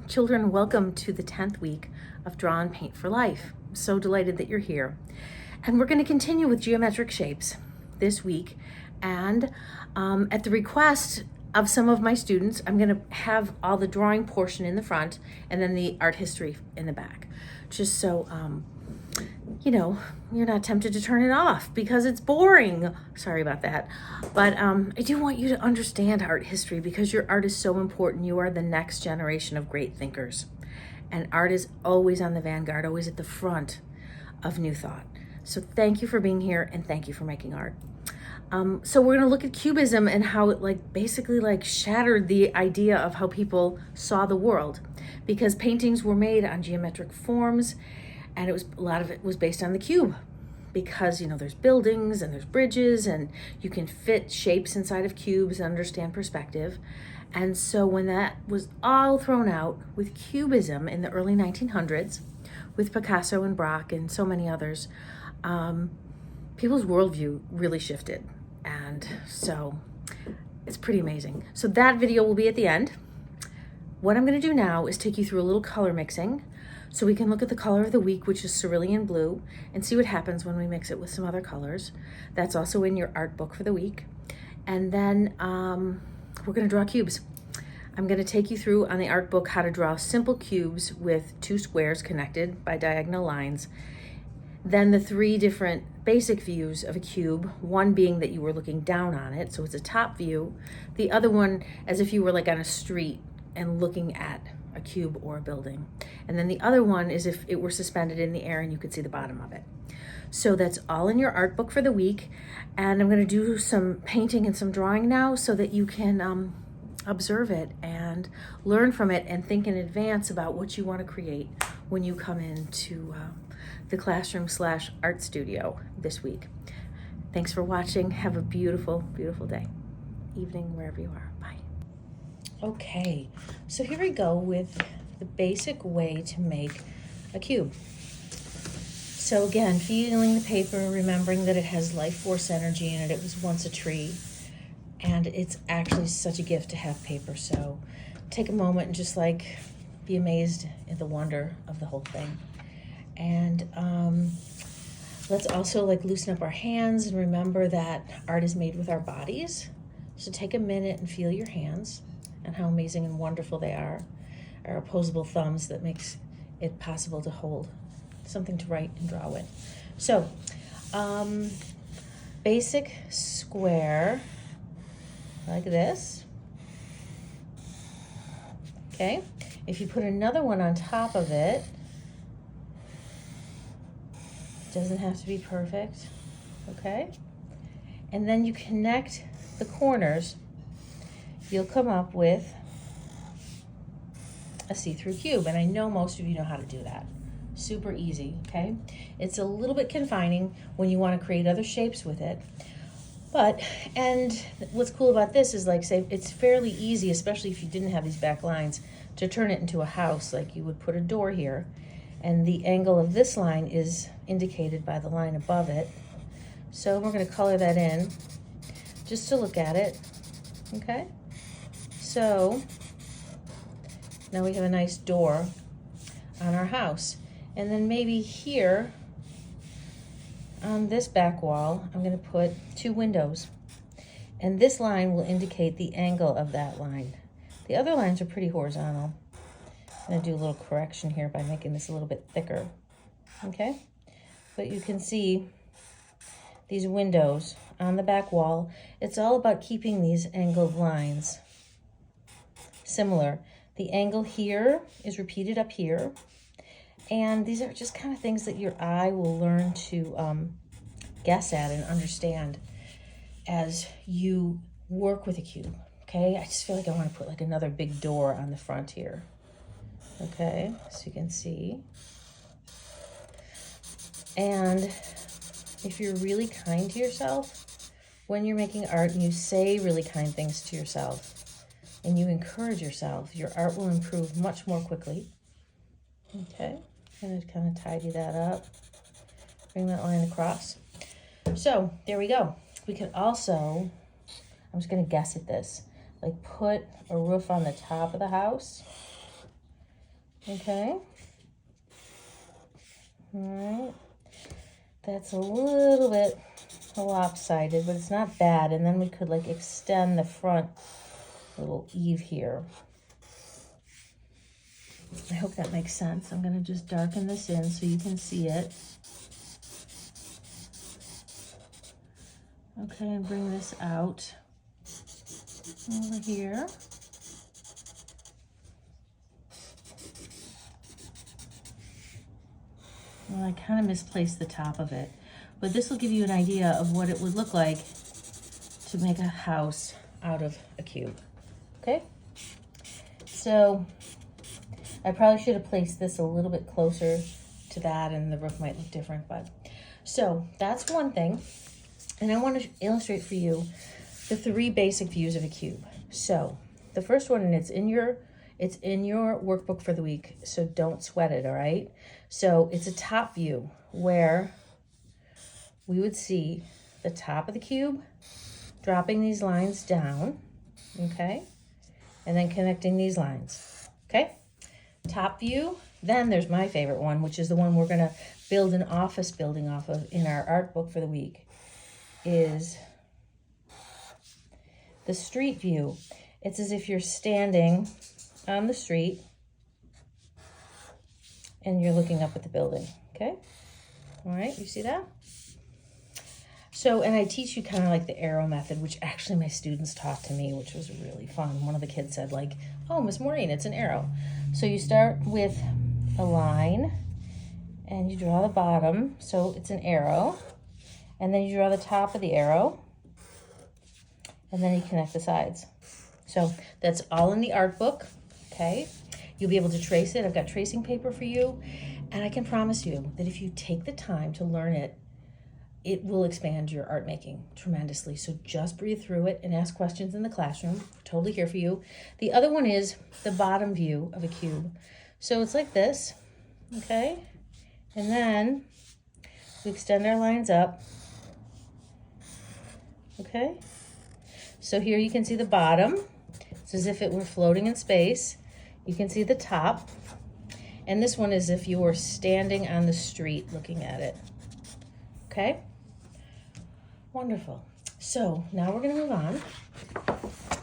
Children, welcome to the 10th week of Draw and Paint for Life. I'm so delighted that you're here. And we're going to continue with geometric shapes this week. And at the request of some of my students, I'm going to have all the drawing portion in the front and then the art history in the back. Just so, you're not tempted to turn it off because it's boring. Sorry about that. But I do want you to understand art history because your art is so important. You are the next generation of great thinkers. And art is always on the vanguard, always at the front of new thought. So thank you for being here and thank you for making art. So we're going to look at Cubism and how it basically shattered the idea of how people saw the world, because paintings were made on geometric forms, and a lot of it was based on the cube, because there's buildings and there's bridges and you can fit shapes inside of cubes and understand perspective. And so when that was all thrown out with Cubism in the early 1900s, with Picasso and Braque and so many others, people's worldview really shifted. And so it's pretty amazing. So that video will be at the end. What I'm going to do now is take you through a little color mixing so we can look at the color of the week, which is cerulean blue, and see what happens when we mix it with some other colors. That's also in your art book for the week. And then we're going to draw cubes. I'm going to take you through on the art book how to draw simple cubes with two squares connected by diagonal lines. Then the three different basic views of a cube, one being that you were looking down on it, so it's a top view. The other one as if you were on a street and looking at a cube or a building. And then the other one is if it were suspended in the air and you could see the bottom of it. So that's all in your art book for the week. And I'm going to do some painting and some drawing now so that you can observe it and learn from it and think in advance about what you want to create when you come into the classroom/art studio this week. Thanks for watching. Have a beautiful, beautiful day, evening, wherever you are. Bye. Okay, so here we go with the basic way to make a cube. So again, feeling the paper, remembering that it has life force energy in it. It was once a tree, and it's actually such a gift to have paper. So take a moment and just be amazed at the wonder of the whole thing. And let's also loosen up our hands and remember that art is made with our bodies. So take a minute and feel your hands and how amazing and wonderful they are. Our opposable thumbs that makes it possible to hold something to write and draw with. So basic square like this. Okay, if you put another one on top of it, doesn't have to be perfect, okay? And then you connect the corners, you'll come up with a see-through cube. And I know most of you know how to do that. Super easy, okay? It's a little bit confining when you want to create other shapes with it. And what's cool about this is say it's fairly easy, especially if you didn't have these back lines, to turn it into a house. You would put a door here, and the angle of this line is indicated by the line above it. So we're going to color that in just to look at it, okay? So now we have a nice door on our house. And then maybe here on this back wall, I'm going to put two windows. And this line will indicate the angle of that line. The other lines are pretty horizontal. I'm going to do a little correction here by making this a little bit thicker. Okay? But you can see these windows on the back wall. It's all about keeping these angled lines similar. The angle here is repeated up here. And these are just kind of things that your eye will learn to guess at and understand as you work with a cube, okay? I just feel like I want to put another big door on the front here, okay? So you can see. And if you're really kind to yourself, when you're making art and you say really kind things to yourself and you encourage yourself, your art will improve much more quickly, okay? I'm going to kind of tidy that up, bring that line across. So there we go. We could also, I'm just going to guess at this, put a roof on the top of the house Okay. All right. That's a little bit lopsided, but it's not bad. And then we could like extend the front little eave here. I hope that makes sense. I'm gonna just darken this in so you can see it. Okay, and bring this out over here. Well, I kind of misplaced the top of it, but this will give you an idea of what it would look like to make a house out of a cube. Okay, so I probably should have placed this a little bit closer to that and the roof might look different, but so that's one thing. And I want to illustrate for you the 3 basic views of a cube. So the first one, and it's in your workbook for the week, so don't sweat it, all right? So it's a top view where we would see the top of the cube dropping these lines down, okay? And then connecting these lines, okay? Top view. Then there's my favorite one, which is the one we're gonna build an office building off of in our art book for the week, is the street view. It's as if you're standing on the street and you're looking up at the building, okay? All right, you see that? So, and I teach you kind of like the arrow method, which actually my students taught to me, which was really fun. One of the kids said like, oh, Miss Maureen, it's an arrow. So you start with a line and you draw the bottom, so it's an arrow. And then you draw the top of the arrow and then you connect the sides. So that's all in the art book, okay? You'll be able to trace it. I've got tracing paper for you. And I can promise you that if you take the time to learn it, it will expand your art making tremendously. So just breathe through it and ask questions in the classroom. We're totally here for you. The other one is the bottom view of a cube. So it's like this, okay? And then we extend our lines up, okay? So here you can see the bottom. It's as if it were floating in space. You can see the top. And this one is if you were standing on the street looking at it. Okay? Wonderful. So now we're gonna move on.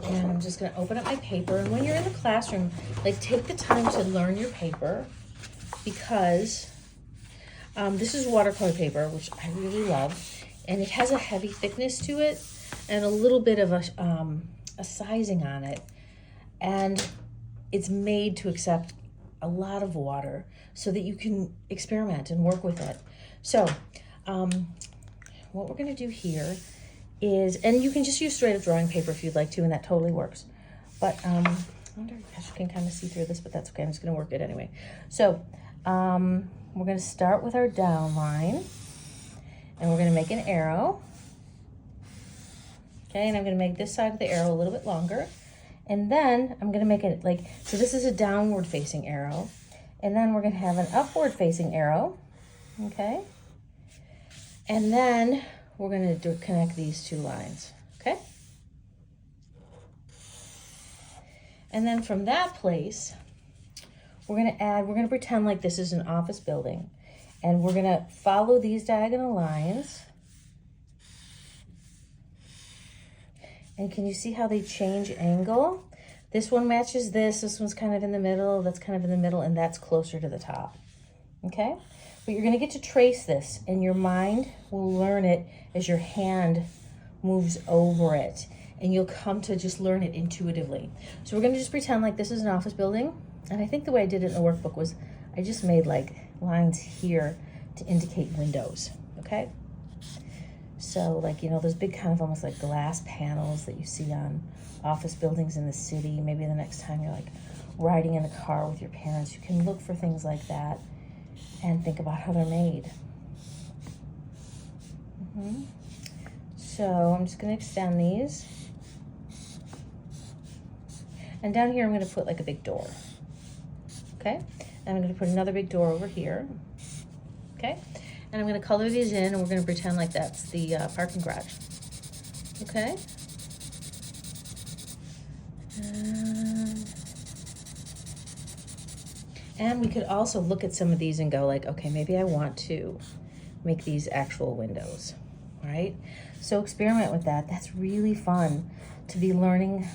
And I'm just gonna open up my paper. And when you're in the classroom, like take the time to learn your paper, because this is watercolor paper, which I really love. And it has a heavy thickness to it and a little bit of a sizing on it. And it's made to accept a lot of water so that you can experiment and work with it. So what we're gonna do here is, and you can just use straight up drawing paper if you'd like to, and that totally works. But I wonder if you can kind of see through this, but that's okay, I'm just gonna work it anyway. So we're gonna start with our down line, and we're gonna make an arrow. Okay, and I'm gonna make this side of the arrow a little bit longer. And then I'm gonna make it like, so this is a downward facing arrow. And then we're gonna have an upward facing arrow, okay? And then we're gonna connect these 2 lines, okay? And then from that place, we're gonna pretend like this is an office building. And we're gonna follow these diagonal lines. And can you see how they change angle? This one matches this one's kind of in the middle, that's kind of in the middle, and that's closer to the top, okay? But you're gonna get to trace this, and your mind will learn it as your hand moves over it, and you'll come to just learn it intuitively. So we're gonna just pretend like this is an office building, and I think the way I did it in the workbook was I just made like lines here to indicate windows, okay? So like, you know, those big kind of almost like glass panels that you see on office buildings in the city. Maybe the next time you're like riding in the car with your parents, you can look for things like that and think about how they're made. So I'm just gonna extend these. And down here, I'm gonna put like a big door, okay? And I'm gonna put another big door over here, okay? And I'm gonna color these in, and we're gonna pretend like that's the parking garage, okay? And we could also look at some of these and go like, okay, maybe I want to make these actual windows, right? So experiment with that. That's really fun to be learning,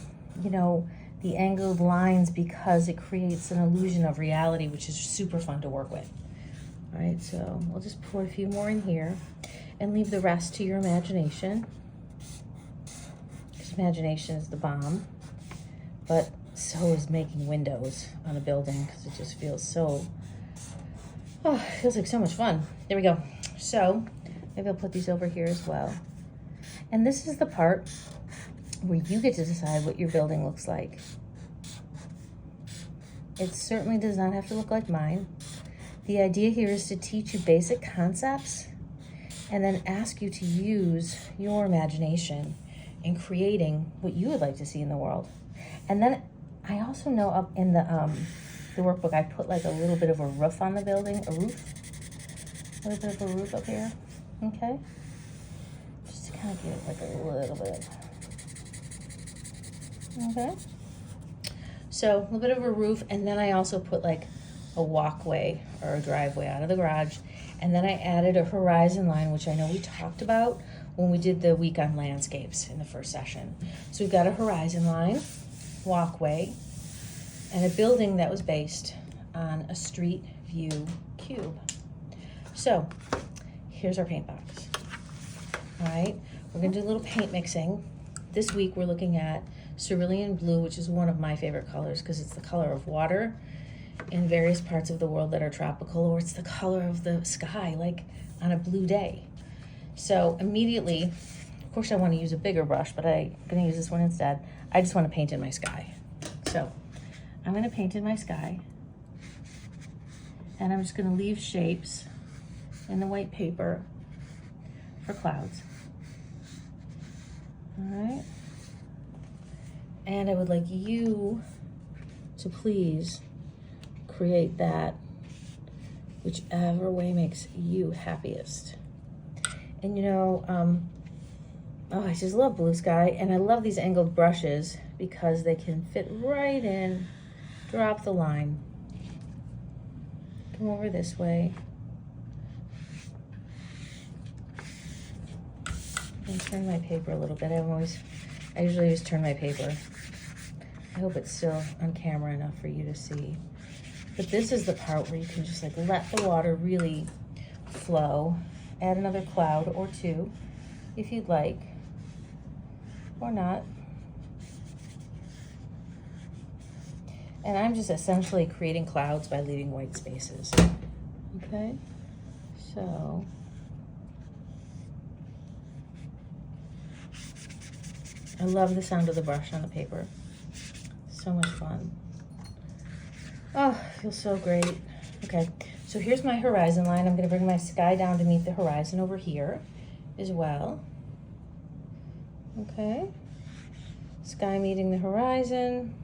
you know, the angled lines, because it creates an illusion of reality, which is super fun to work with. All right, so we'll just pour a few more in here and leave the rest to your imagination. Because imagination is the bomb, but so is making windows on a building, because it just feels so, oh, it feels like so much fun. There we go. So maybe I'll put these over here as well. And this is the part where you get to decide what your building looks like. It certainly does not have to look like mine. The idea here is to teach you basic concepts and then ask you to use your imagination in creating what you would like to see in the world. And then I also know up in the workbook, I put like a little bit of a roof on the building, a little bit of a roof up here, okay? Just to kind of give it like a little bit. Okay, so a little bit of a roof, and then I also put like a walkway or a driveway out of the garage, and then I added a horizon line, which I know we talked about when we did the week on landscapes in the first session. So we've got a horizon line, walkway, and a building that was based on a street view cube. So here's our paint box. All right, we're gonna do a little paint mixing. This week we're looking at cerulean blue, which is one of my favorite colors because it's the color of water in various parts of the world that are tropical, or it's the color of the sky, like on a blue day. So immediately, of course I want to use a bigger brush, but I'm going to use this one instead. I just want to paint in my sky. So I'm going to paint in my sky, and I'm just going to leave shapes in the white paper for clouds. All right. And I would like you to please create that whichever way makes you happiest. And you know, oh, I just love blue sky, and I love these angled brushes because they can fit right in, drop the line, come over this way, and turn my paper a little bit. I usually just turn my paper. I hope it's still on camera enough for you to see. But this is the part where you can just like let the water really flow. Add another cloud or two if you'd like, or not. And I'm just essentially creating clouds by leaving white spaces. Okay, so I love the sound of the brush on the paper. So much fun. Oh, feels so great. Okay, so here's my horizon line. I'm gonna bring my sky down to meet the horizon over here as well. Okay, sky meeting the horizon.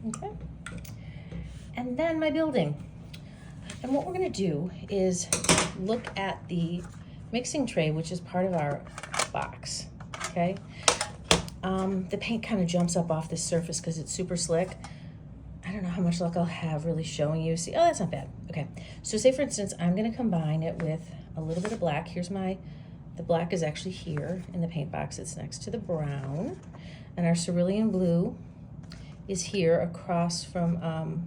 Okay, and then my building. And what we're gonna do is look at the mixing tray, which is part of our box, okay? The paint kind of jumps up off this surface because it's super slick. I don't know how much luck I'll have really showing you. See, oh, that's not bad. Okay, so say for instance, I'm gonna combine it with a little bit of black. Here's the black is actually here in the paint box. It's next to the brown. And our cerulean blue is here across from, kind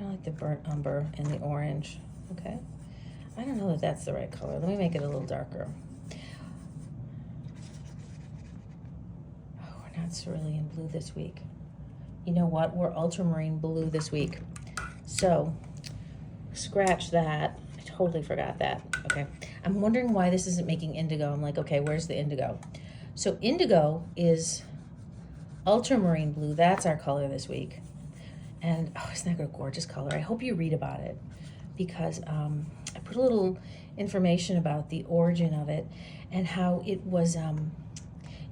of like the burnt umber and the orange, okay? I don't know that that's the right color. Let me make it a little darker. Oh, we're not cerulean blue this week. You know what? We're ultramarine blue this week. So scratch that. I totally forgot that. Okay. I'm wondering why this isn't making indigo. I'm like, okay, where's the indigo? So indigo is ultramarine blue. That's our color this week. And oh, isn't that a gorgeous color? I hope you read about it because I put a little information about the origin of it and how it was,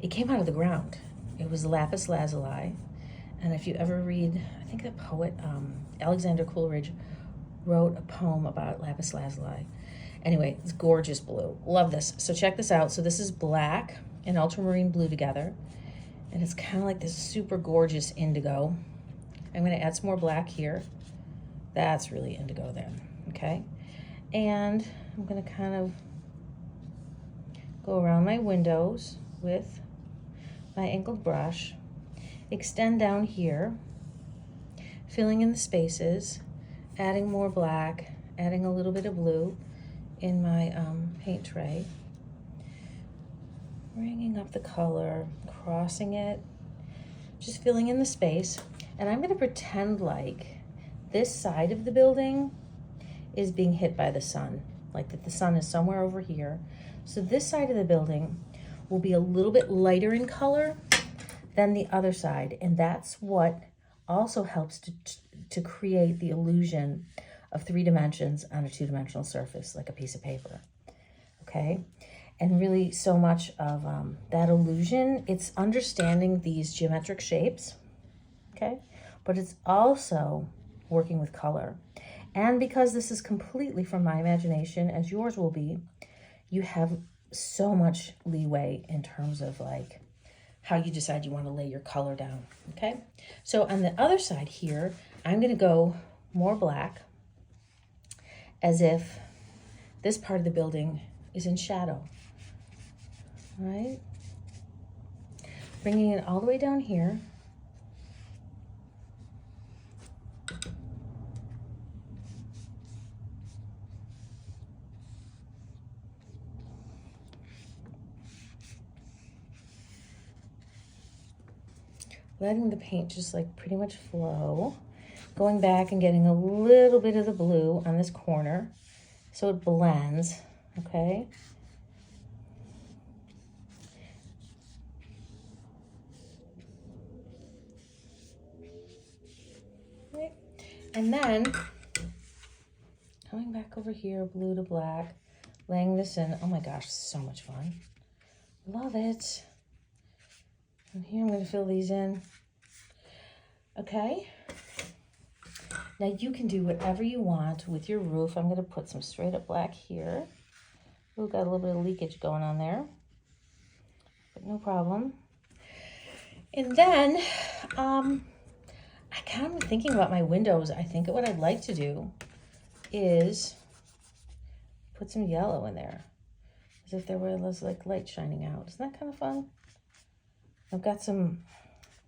it came out of the ground. It was lapis lazuli. And if you ever read, I think the poet Alexander Coleridge wrote a poem about lapis lazuli. Anyway, it's gorgeous blue. Love this. So check this out. So this is black and ultramarine blue together. And it's kind of like this super gorgeous indigo. I'm going to add some more black here. That's really indigo then, okay? And I'm going to kind of go around my windows with my angled brush, extend down here, filling in the spaces, adding more black, adding a little bit of blue in my paint tray, bringing up the color, crossing it, just filling in the space. And I'm going to pretend like this side of the building is being hit by the sun, like that the sun is somewhere over here. So this side of the building will be a little bit lighter in color than the other side. And that's what also helps to create the illusion of 3 dimensions on a 2-dimensional surface, like a piece of paper, okay? And really so much of that illusion, it's understanding these geometric shapes, okay? But it's also working with color. And because this is completely from my imagination, as yours will be, you have so much leeway in terms of like how you decide you want to lay your color down, okay? So on the other side here, I'm gonna go more black, as if this part of the building is in shadow, right? Bringing it all the way down here. Letting the paint just like pretty much flow. Going back and getting a little bit of the blue on this corner so it blends, okay? Right. And then coming back over here, blue to black, laying this in. Oh my gosh, so much fun. Love it. And here I'm going to fill these in. Okay. Now you can do whatever you want with your roof. I'm going to put some straight up black here. Ooh, got a little bit of leakage going on there, but no problem. And then I kind of thinking about my windows. I think what I'd like to do is put some yellow in there, as if there was like light shining out. Isn't that kind of fun? I've got some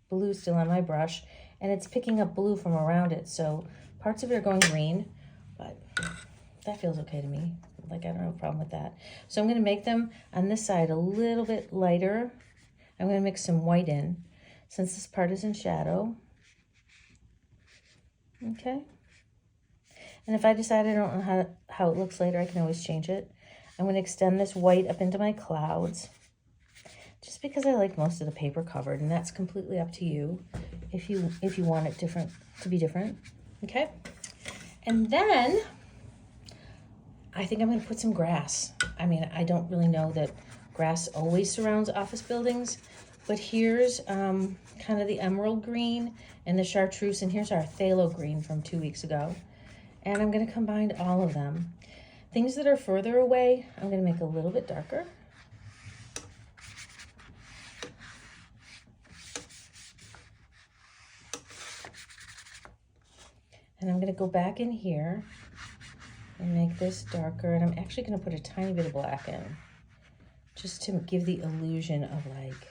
blue still on my brush, and it's picking up blue from around it. So parts of it are going green, but that feels okay to me. Like, I don't have a problem with that. So I'm going to make them on this side a little bit lighter. I'm going to mix some white in, since this part is in shadow. Okay. And if I decide I don't know how it looks later, I can always change it. I'm going to extend this white up into my clouds, just because I like most of the paper covered, and that's completely up to you if you want it different, to be different. Okay. And then I think I'm going to put some grass. I mean, I don't really know that grass always surrounds office buildings, but here's kind of the emerald green and the chartreuse, and here's our phthalo green from 2 weeks ago. And I'm going to combine all of them. Things that are further away, I'm going to make a little bit darker. And I'm going to go back in here and make this darker. And I'm actually going to put a tiny bit of black in, just to give the illusion of like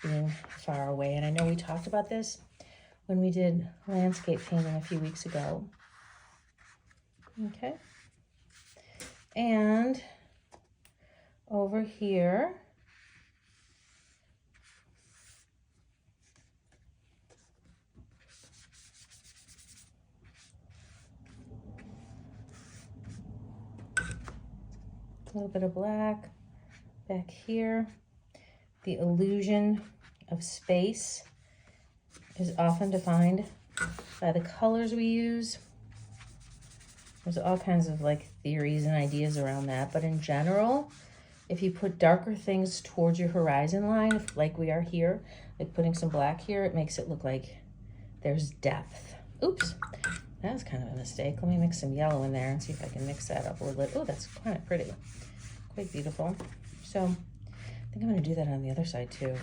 being far away. And I know we talked about this when we did landscape painting a few weeks ago. Okay. And over here, a little bit of black back here. The illusion of space is often defined by the colors we use. There's all kinds of like theories and ideas around that, but in general, if you put darker things towards your horizon line, like we are here, like putting some black here, it makes it look like there's depth. Oops, that was kind of a mistake. Let me mix some yellow in there and see if I can mix that up a little bit. Oh, that's kind of pretty, quite beautiful. So I think I'm gonna do that on the other side too.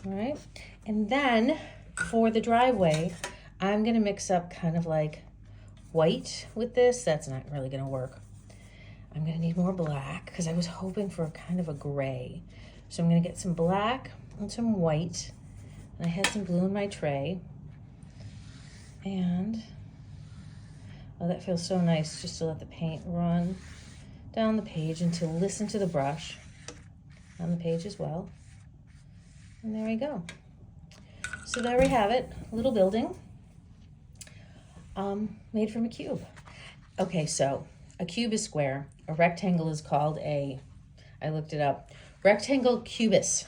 All right, and then for the driveway, I'm gonna mix up kind of like white with this. That's not really gonna work. I'm gonna need more black because I was hoping for kind of a gray. So I'm gonna get some black and some white. And I had some blue in my tray. And, oh, that feels so nice just to let the paint run down the page and to listen to the brush on the page as well. And there we go. So there we have it, a little building made from a cube. Okay, so a cube is square. A rectangle is called I looked it up. Rectangle cubis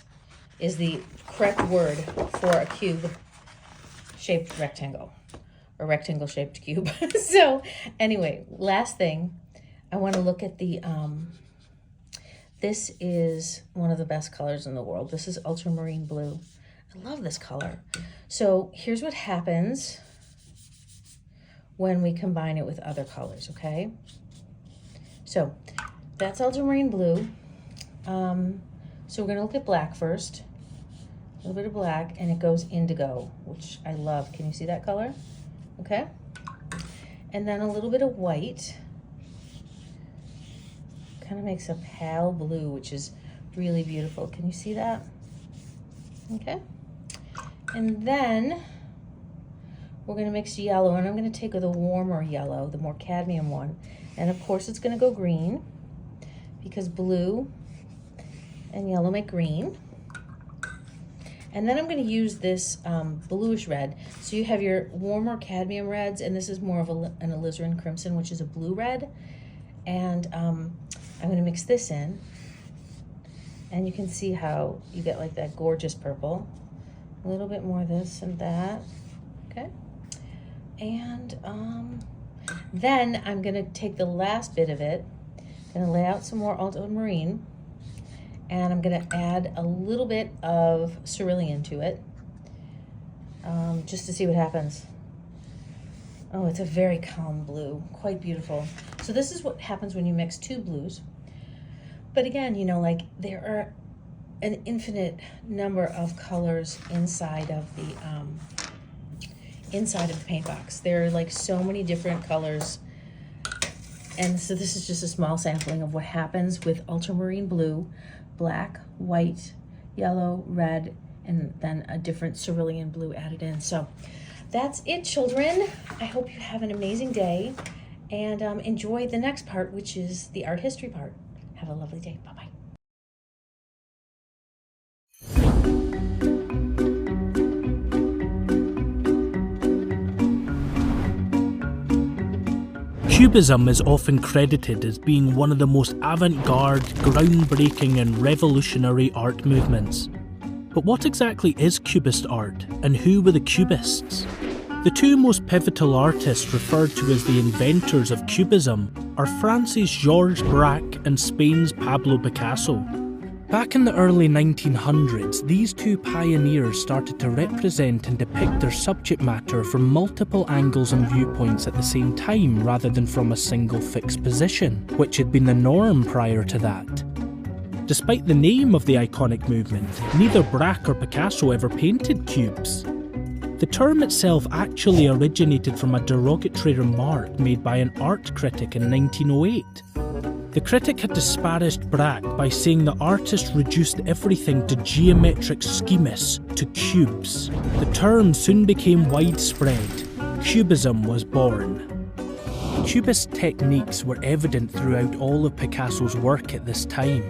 is the correct word for a cube-shaped rectangle, or rectangle-shaped cube. So anyway, last thing, I want to look at the, this is one of the best colors in the world. This is ultramarine blue. I love this color. So here's what happens when we combine it with other colors, okay? So that's ultramarine blue. So we're gonna look at black first. A little bit of black, and it goes indigo, which I love. Can you see that color? Okay. And then a little bit of white. Kind of makes a pale blue, which is really beautiful. Can you see that? Okay. And then we're gonna mix yellow, and I'm gonna take the warmer yellow, the more cadmium one. And of course it's gonna go green because blue and yellow make green. And then I'm gonna use this bluish red. So you have your warmer cadmium reds, and this is more of an alizarin crimson, which is a blue red. And I'm gonna mix this in. And you can see how you get like that gorgeous purple. A little bit more of this and that, okay? And then I'm gonna take the last bit of it, gonna lay out some more ultramarine, and I'm gonna add a little bit of cerulean to it, just to see what happens. Oh, it's a very calm blue, quite beautiful. So this is what happens when you mix two blues. But again, you know, like there are an infinite number of colors inside of the paint box. There are like so many different colors. And so this is just a small sampling of what happens with ultramarine blue, black, white, yellow, red, and then a different cerulean blue added in. So that's it, children. I hope you have an amazing day and enjoy the next part, which is the art history part. Have a lovely day. Bye-bye. Cubism is often credited as being one of the most avant-garde, groundbreaking and revolutionary art movements. But what exactly is Cubist art, and who were the Cubists? The two most pivotal artists referred to as the inventors of Cubism are France's Georges Braque and Spain's Pablo Picasso. Back in the early 1900s, these two pioneers started to represent and depict their subject matter from multiple angles and viewpoints at the same time rather than from a single fixed position, which had been the norm prior to that. Despite the name of the iconic movement, neither Braque or Picasso ever painted cubes. The term itself actually originated from a derogatory remark made by an art critic in 1908. The critic had disparaged Braque by saying the artist reduced everything to geometric schemas, to cubes. The term soon became widespread. Cubism was born. Cubist techniques were evident throughout all of Picasso's work at this time.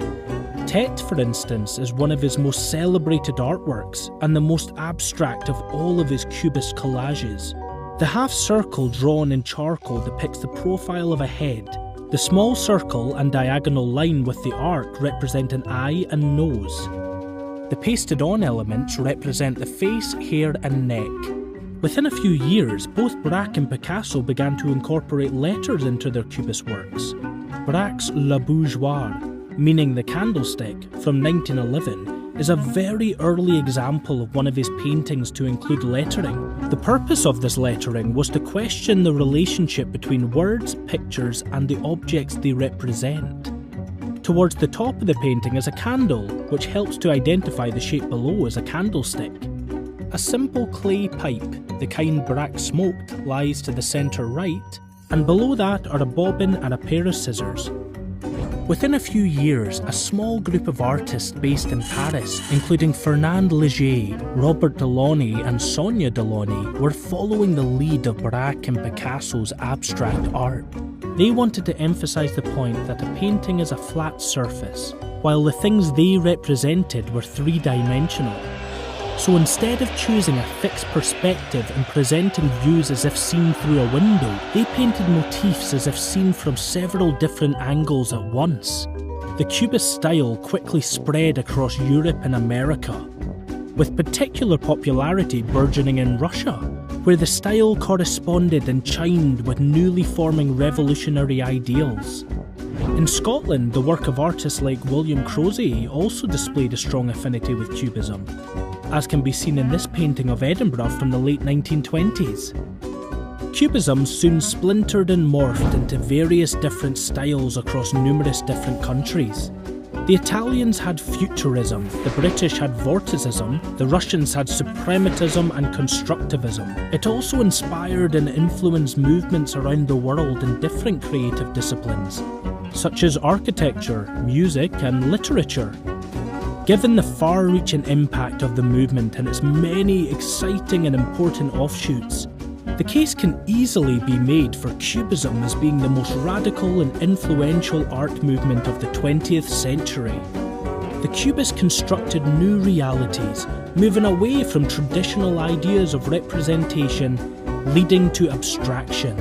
Tête, for instance, is one of his most celebrated artworks and the most abstract of all of his Cubist collages. The half circle drawn in charcoal depicts the profile of a head. The small circle and diagonal line with the arc represent an eye and nose. The pasted on elements represent the face, hair and neck. Within a few years, both Braque and Picasso began to incorporate letters into their Cubist works. Braque's Le Bougeoir, meaning the candlestick, from 1911, is a very early example of one of his paintings to include lettering. The purpose of this lettering was to question the relationship between words, pictures, and the objects they represent. Towards the top of the painting is a candle, which helps to identify the shape below as a candlestick. A simple clay pipe, the kind Braque smoked, lies to the centre right, and below that are a bobbin and a pair of scissors. Within a few years, a small group of artists based in Paris, including Fernand Léger, Robert Delaunay and Sonia Delaunay, were following the lead of Braque and Picasso's abstract art. They wanted to emphasise the point that a painting is a flat surface, while the things they represented were three-dimensional. So instead of choosing a fixed perspective and presenting views as if seen through a window, they painted motifs as if seen from several different angles at once. The Cubist style quickly spread across Europe and America, with particular popularity burgeoning in Russia, where the style corresponded and chimed with newly forming revolutionary ideals. In Scotland, the work of artists like William Crozet also displayed a strong affinity with Cubism, as can be seen in this painting of Edinburgh from the late 1920s. Cubism soon splintered and morphed into various different styles across numerous different countries. The Italians had Futurism, the British had Vorticism, the Russians had Suprematism and Constructivism. It also inspired and influenced movements around the world in different creative disciplines, such as architecture, music and literature. Given the far-reaching impact of the movement and its many exciting and important offshoots, the case can easily be made for Cubism as being the most radical and influential art movement of the 20th century. The Cubists constructed new realities, moving away from traditional ideas of representation, leading to abstraction.